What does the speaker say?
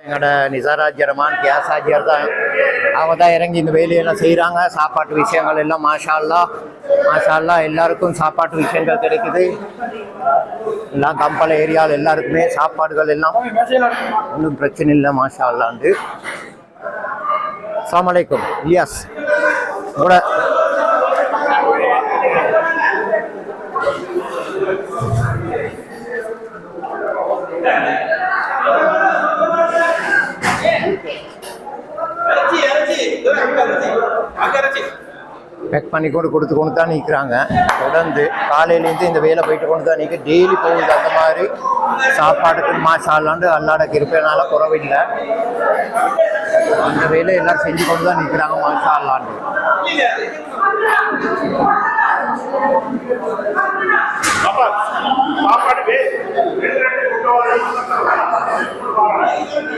எங்களோட நிசாராஜ் ரமான் கியாசாஜியர் தான் அவங்க தான் இறங்கி இந்த வேலையெல்லாம் செய்கிறாங்க. சாப்பாட்டு விஷயங்கள் எல்லாம் மாஷா அல்லாஹ் எல்லாருக்கும் சாப்பாட்டு விஷயங்கள் கிடைக்குது. எல்லாம் கம்பள ஏரியாவில் எல்லாருக்குமே சாப்பாடுகள் எல்லாம் ஒன்றும் பிரச்சனை இல்லை மாஷா அல்லாண்டு. அஸ்ஸலாமு அலைக்கும் இலியாஸ் கூட பேக் பண்ணி கொடுத்து தான் நிற்கிறாங்க. தொடர்ந்து காலையிலேருந்து இந்த வேலை போயிட்டு கொண்டு தான் நிற்க டெய்லி போகுது. அந்த மாதிரி சாப்பாட்டுக்கு மாசாலாண்டு அல்லாட இருப்பேனால குறவில்லை. அந்த வேலை எல்லாம் செஞ்சு கொண்டு தான் நிற்கிறாங்க மாசாலாண்டு.